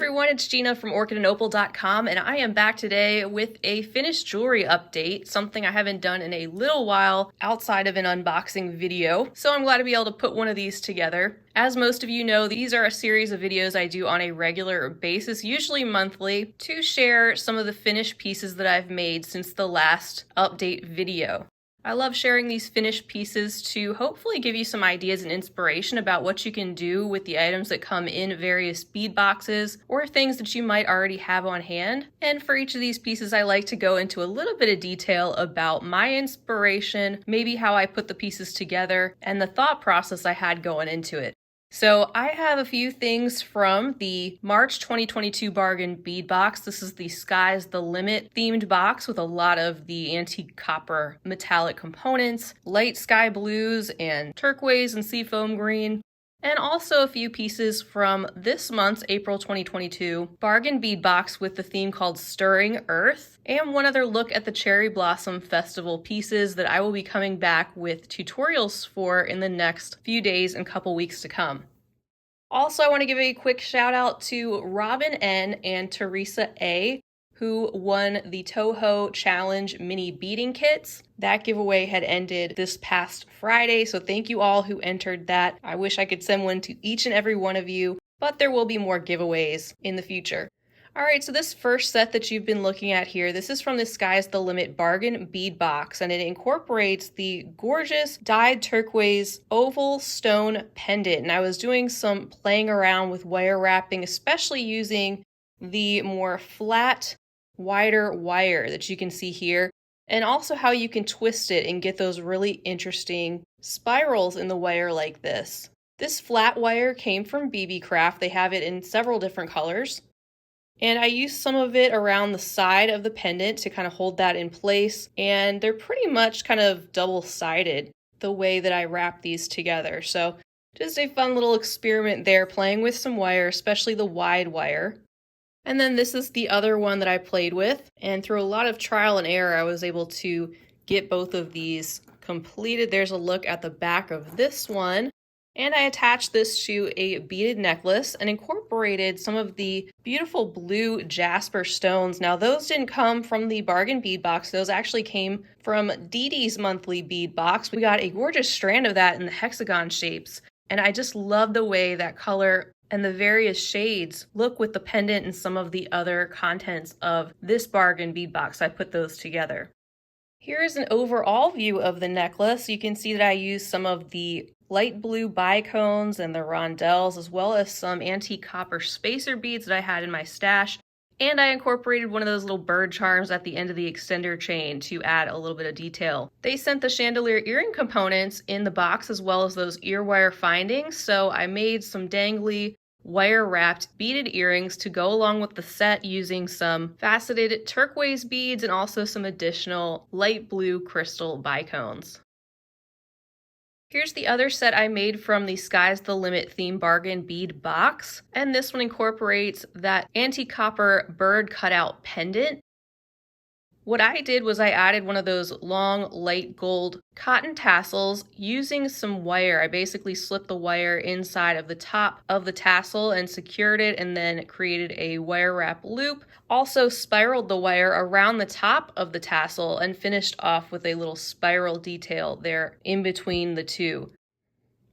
everyone, it's Gina from orchidandopal.com, and I am back today with a finished jewelry update, something I haven't done in a little while outside of an unboxing video, so I'm glad to be able to put one of these together. As most of you know, these are a series of videos I do on a regular basis, usually monthly, to share some of the finished pieces that I've made since the last update video. I love sharing these finished pieces to hopefully give you some ideas and inspiration about what you can do with the items that come in various bead boxes or things that you might already have on hand. And for each of these pieces, I like to go into a little bit of detail about my inspiration, maybe how I put the pieces together, and the thought process I had going into it. So I have a few things from the March 2022 bargain bead box. This is the Sky's the Limit themed box with a lot of the antique copper metallic components, light sky blues and turquoise and seafoam green, and also a few pieces from this month's April 2022 bargain bead box with the theme called Stirring Earth, and one other look at the Cherry Blossom Festival pieces that I will be coming back with tutorials for in the next few days and couple weeks to come. Also, I want to give a quick shout out to Robin N and Teresa A, who won the Toho Challenge mini beading kits. That giveaway had ended this past Friday, so thank you all who entered that. I wish I could send one to each and every one of you, but there will be more giveaways in the future. Alright, so this first set that you've been looking at here, this is from the Sky's the Limit bargain bead box, and it incorporates the gorgeous dyed turquoise oval stone pendant. And I was doing some playing around with wire wrapping, especially using the more flat, wider wire that you can see here, and also how you can twist it and get those really interesting spirals in the wire like this. This flat wire came from BB Craft. They have it in several different colors. And I used some of it around the side of the pendant to kind of hold that in place. And they're pretty much kind of double-sided the way that I wrap these together. So just a fun little experiment there, playing with some wire, especially the wide wire. And then this is the other one that I played with. And through a lot of trial and error, I was able to get both of these completed. There's a look at the back of this one. And I attached this to a beaded necklace and incorporated some of the beautiful blue jasper stones. Now, those didn't come from the bargain bead box. Those actually came from Dee Dee's monthly bead box. We got a gorgeous strand of that in the hexagon shapes. And I just love the way that color and the various shades look with the pendant and some of the other contents of this bargain bead box. I put those together. Here is an overall view of the necklace. You can see that I used some of the light blue bicones and the rondelles, as well as some antique copper spacer beads that I had in my stash. And I incorporated one of those little bird charms at the end of the extender chain to add a little bit of detail. They sent the chandelier earring components in the box as well as those ear wire findings, so I made some dangly wire-wrapped beaded earrings to go along with the set using some faceted turquoise beads and also some additional light blue crystal bicones. Here's the other set I made from the Sky's the Limit theme bargain bead box, and this one incorporates that antique copper bird cutout pendant. What I did was I added one of those long light gold cotton tassels using some wire. I basically slipped the wire inside of the top of the tassel and secured it, and then created a wire wrap loop. Also spiraled the wire around the top of the tassel and finished off with a little spiral detail there in between the two.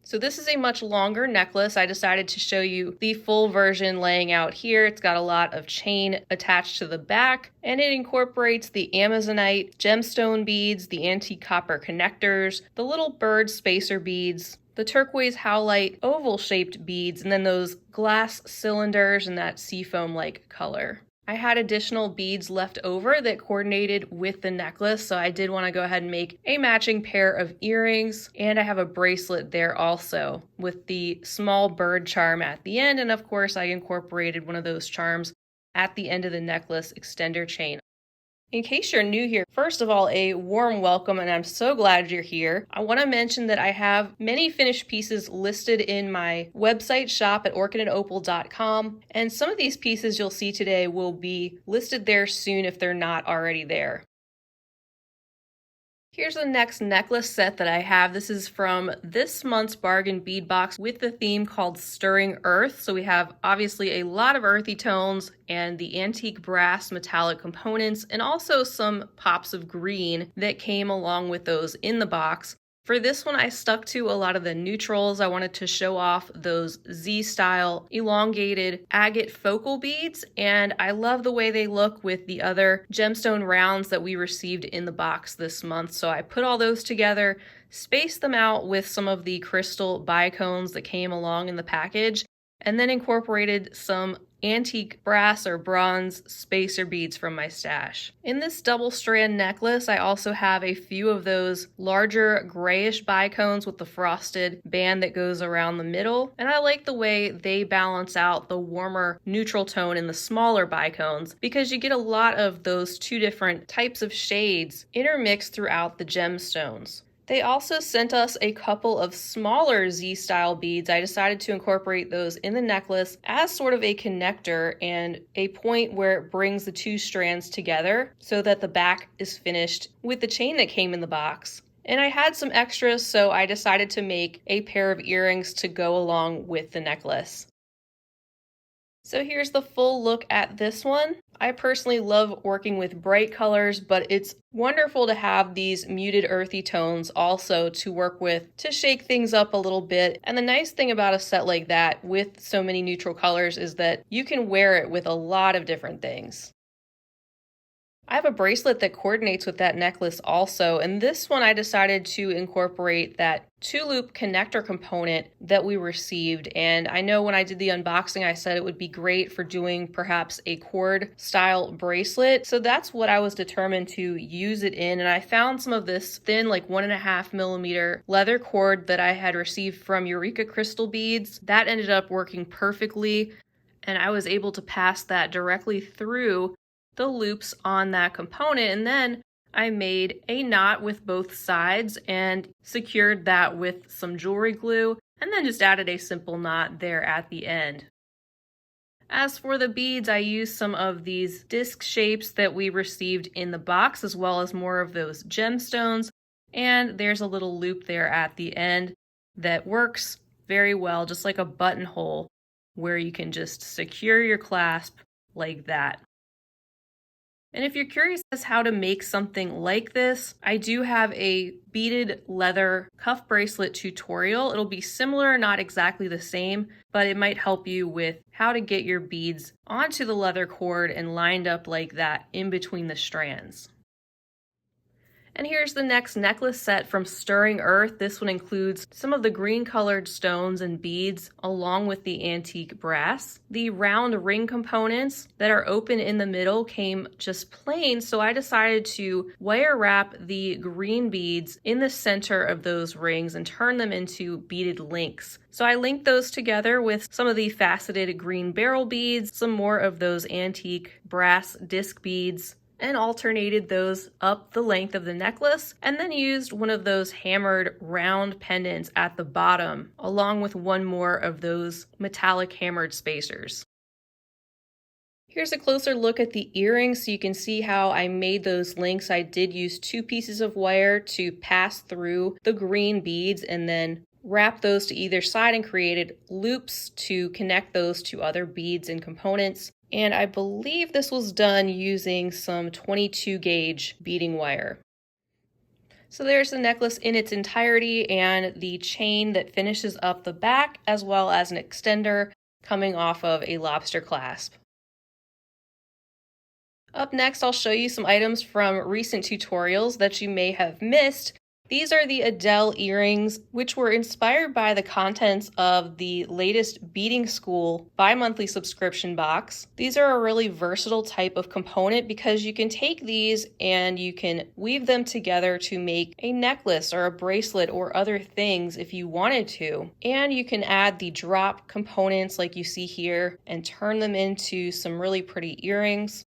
So this is a much longer necklace. I decided to show you the full version laying out here. It's got a lot of chain attached to the back, and it incorporates the Amazonite gemstone beads, the antique copper connectors, the little bird spacer beads, the turquoise howlite oval-shaped beads, and then those glass cylinders in that seafoam-like color. I had additional beads left over that coordinated with the necklace, so I did want to go ahead and make a matching pair of earrings, and I have a bracelet there also with the small bird charm at the end, and of course I incorporated one of those charms at the end of the necklace extender chain. In case you're new here, first of all, a warm welcome, and I'm so glad you're here. I want to mention that I have many finished pieces listed in my website shop at orchidandopal.com, and some of these pieces you'll see today will be listed there soon if they're not already there. Here's the next necklace set that I have. This is from this month's bargain bead box with the theme called Stirring Earth. So we have obviously a lot of earthy tones and the antique brass metallic components, and also some pops of green that came along with those in the box. For this one, I stuck to a lot of the neutrals. I wanted to show off those Z-style elongated agate focal beads, and I love the way they look with the other gemstone rounds that we received in the box this month. So I put all those together, spaced them out with some of the crystal bicones that came along in the package, and then incorporated some antique brass or bronze spacer beads from my stash. In this double strand necklace, I also have a few of those larger grayish bicones with the frosted band that goes around the middle, and I like the way they balance out the warmer neutral tone in the smaller bicones because you get a lot of those two different types of shades intermixed throughout the gemstones. They also sent us a couple of smaller Z-style beads. I decided to incorporate those in the necklace as sort of a connector and a point where it brings the two strands together so that the back is finished with the chain that came in the box. And I had some extras, so I decided to make a pair of earrings to go along with the necklace. So here's the full look at this one. I personally love working with bright colors, but it's wonderful to have these muted earthy tones also to work with to shake things up a little bit. And the nice thing about a set like that with so many neutral colors is that you can wear it with a lot of different things. I have a bracelet that coordinates with that necklace also, and this one I decided to incorporate that 2-loop connector component that we received. And I know when I did the unboxing, I said it would be great for doing perhaps a cord style bracelet. So that's what I was determined to use it in. And I found some of this thin, like 1.5mm leather cord that I had received from Eureka Crystal Beads. That ended up working perfectly, and I was able to pass that directly through the loops on that component, and then I made a knot with both sides and secured that with some jewelry glue, and then just added a simple knot there at the end. As for the beads, I used some of these disc shapes that we received in the box, as well as more of those gemstones, and there's a little loop there at the end that works very well, just like a buttonhole, where you can just secure your clasp like that. And if you're curious as how to make something like this, I do have a beaded leather cuff bracelet tutorial. It'll be similar, not exactly the same, but it might help you with how to get your beads onto the leather cord and lined up like that in between the strands. And here's the next necklace set from Stirring Earth. This one includes some of the green colored stones and beads along with the antique brass. The round ring components that are open in the middle came just plain, so I decided to wire wrap the green beads in the center of those rings and turn them into beaded links. So I linked those together with some of the faceted green beryl beads, some more of those antique brass disc beads, and alternated those up the length of the necklace, and then used one of those hammered round pendants at the bottom, along with one more of those metallic hammered spacers. Here's a closer look at the earrings so you can see how I made those links. I did use 2 pieces of wire to pass through the green beads and then wrap those to either side and created loops to connect those to other beads and components. And I believe this was done using some 22 gauge beading wire. So there's the necklace in its entirety and the chain that finishes up the back, as well as an extender coming off of a lobster clasp. Up next, I'll show you some items from recent tutorials that you may have missed. These are the Adele earrings, which were inspired by the contents of the latest Beading School bi-monthly subscription box. These are a really versatile type of component because you can take these and you can weave them together to make a necklace or a bracelet or other things if you wanted to. And you can add the drop components like you see here and turn them into some really pretty earrings.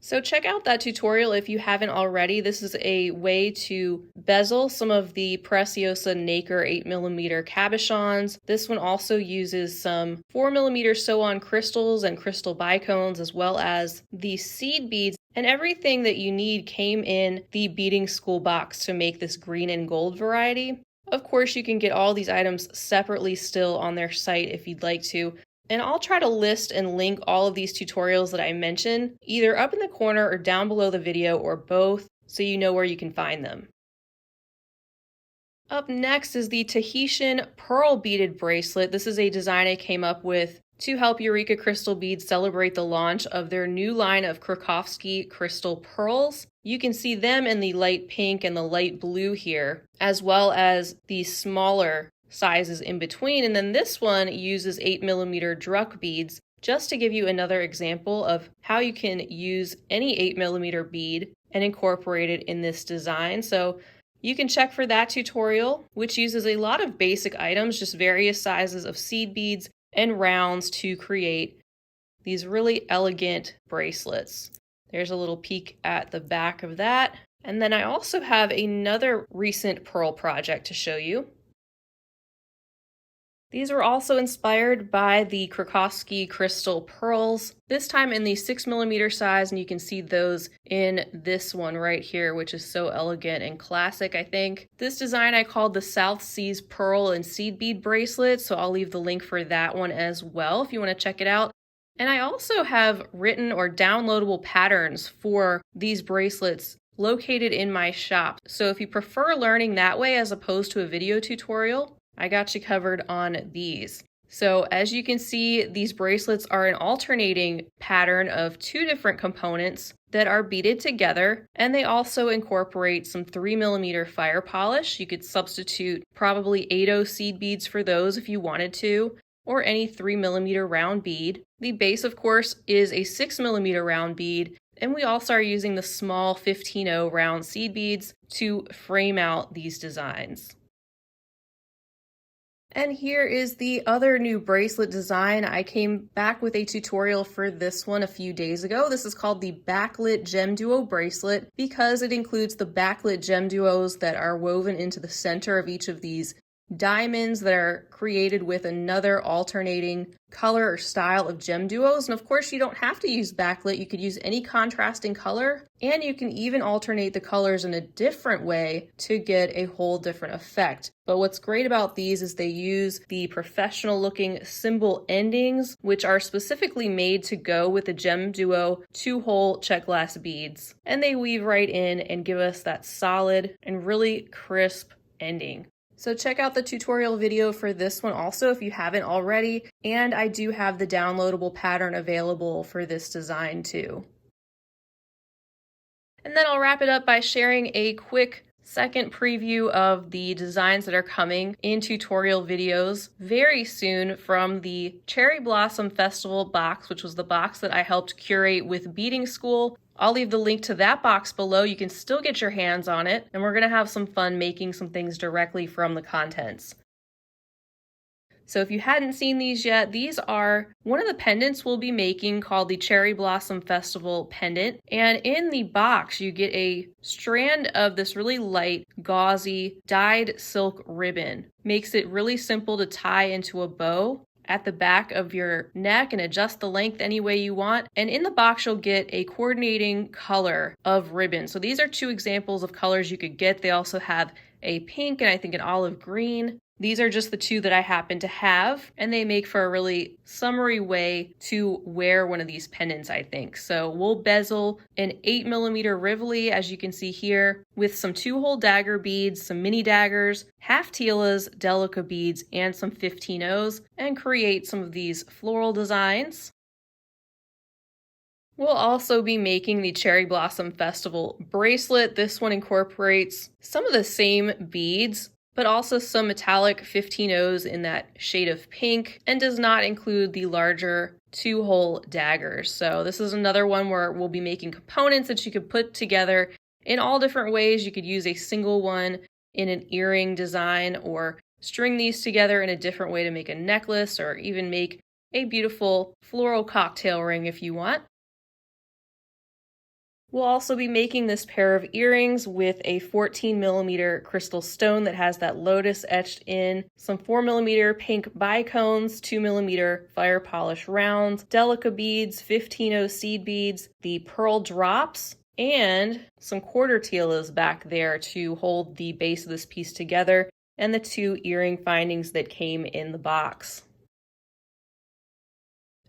So check out that tutorial if you haven't already. This is a way to bezel some of the Preciosa Nacre 8mm cabochons. This one also uses some 4mm sew-on crystals and crystal bicones, as well as the seed beads And everything that you need came in the Beading School box to make this green and gold variety. Of course, you can get all these items separately still on their site if you'd like to. And I'll try to list and link all of these tutorials that I mentioned, either up in the corner or down below the video or both, so you know where you can find them. Up next is the Tahitian pearl beaded bracelet. This is a design I came up with to help Eureka Crystal Beads celebrate the launch of their new line of Krakowski crystal pearls. You can see them in the light pink and the light blue here, as well as the smaller sizes in between. And then this one uses 8mm Druck beads, just to give you another example of how you can use any 8mm bead and incorporate it in this design. So you can check for that tutorial, which uses a lot of basic items, just various sizes of seed beads and rounds to create these really elegant bracelets. There's a little peek at the back of that. And then I also have another recent pearl project to show you. These were also inspired by the Krakowski crystal pearls, this time in the 6mm size, and you can see those in this one right here, which is so elegant and classic, I think. This design I called the South Seas Pearl and Seed Bead Bracelet, so I'll leave the link for that one as well if you want to check it out. And I also have written or downloadable patterns for these bracelets located in my shop. So if you prefer learning that way as opposed to a video tutorial, I got you covered on these. So as you can see, these bracelets are an alternating pattern of two different components that are beaded together, and they also incorporate some 3mm fire polish. You could substitute probably 8/0 seed beads for those if you wanted to, or any 3mm round bead. The base, of course, is a 6mm round bead, and we also are using the small 15/0 round seed beads to frame out these designs. And here is the other new bracelet design. I came back with a tutorial for this one a few days ago. This is called the Backlit GemDuo bracelet because it includes the backlit GemDuos that are woven into the center of each of these diamonds that are created with another alternating color or style of GemDuos. And of course, you don't have to use backlit. You could use any contrasting color, and you can even alternate the colors in a different way to get a whole different effect. But what's great about these is they use the professional looking symbol endings, which are specifically made to go with the GemDuo 2-hole check glass beads. And they weave right in and give us that solid and really crisp ending. So check out the tutorial video for this one also if you haven't already, and I do have the downloadable pattern available for this design too. And then I'll wrap it up by sharing a quick second preview of the designs that are coming in tutorial videos very soon from the Cherry Blossom Festival box, which was the box that I helped curate with Beading School. I'll leave the link to that box below. You can still get your hands on it, and we're going to have some fun making some things directly from the contents. So if you hadn't seen these yet, these are one of the pendants we'll be making called the Cherry Blossom Festival pendant. And in the box, you get a strand of this really light, gauzy, dyed silk ribbon. Makes it really simple to tie into a bow at the back of your neck and adjust the length any way you want. And in the box, you'll get a coordinating color of ribbon. So these are two examples of colors you could get. They also have a pink and I think an olive green. These are just the two that I happen to have, and they make for a really summery way to wear one of these pendants, I think. So we'll bezel an 8mm Rivoli, as you can see here, with some 2-hole dagger beads, some mini daggers, half Tila's Delica beads, and some 15/0s, and create some of these floral designs. We'll also be making the Cherry Blossom Festival bracelet. This one incorporates some of the same beads, but also some metallic 15/0s in that shade of pink, and does not include the larger 2-hole daggers. So this is another one where we'll be making components that you could put together in all different ways. You could use a single one in an earring design, or string these together in a different way to make a necklace, or even make a beautiful floral cocktail ring if you want. We'll also be making this pair of earrings with a 14mm crystal stone that has that lotus etched in, some 4mm pink bicones, 2mm fire polish rounds, delica beads, 15-0 seed beads, the pearl drops, and some quarter tielas back there to hold the base of this piece together, and the 2 earring findings that came in the box.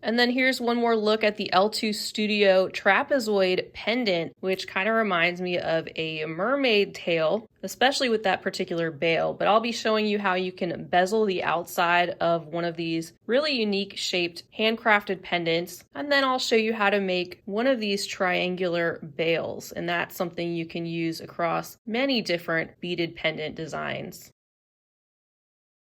And then here's one more look at the L2 Studio trapezoid pendant, which kind of reminds me of a mermaid tail, especially with that particular bail. But I'll be showing you how you can bezel the outside of one of these really unique shaped handcrafted pendants. And then I'll show you how to make one of these triangular bails. And that's something you can use across many different beaded pendant designs.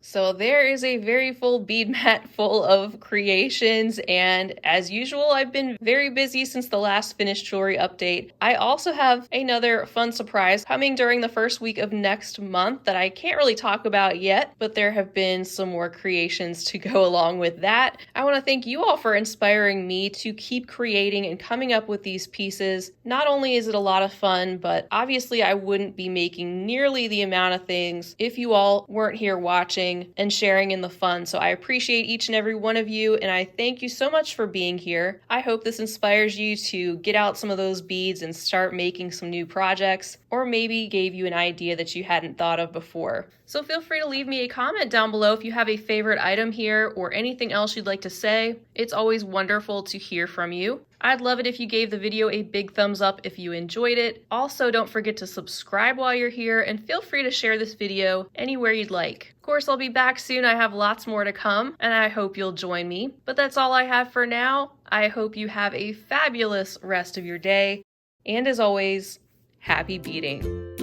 So there is a very full bead mat full of creations, and as usual, I've been very busy since the last finished jewelry update. I also have another fun surprise coming during the first week of next month that I can't really talk about yet, but there have been some more creations to go along with that. I want to thank you all for inspiring me to keep creating and coming up with these pieces. Not only is it a lot of fun, but obviously I wouldn't be making nearly the amount of things if you all weren't here watching and sharing in the fun. So I appreciate each and every one of you, and I thank you so much for being here. I hope this inspires you to get out some of those beads and start making some new projects, or maybe gave you an idea that you hadn't thought of before. So feel free to leave me a comment down below if you have a favorite item here or anything else you'd like to say. It's always wonderful to hear from you. I'd love it if you gave the video a big thumbs up if you enjoyed it. Also, don't forget to subscribe while you're here, and feel free to share this video anywhere you'd like. Of course, I'll be back soon. I have lots more to come, and I hope you'll join me. But that's all I have for now. I hope you have a fabulous rest of your day. And as always, happy beading.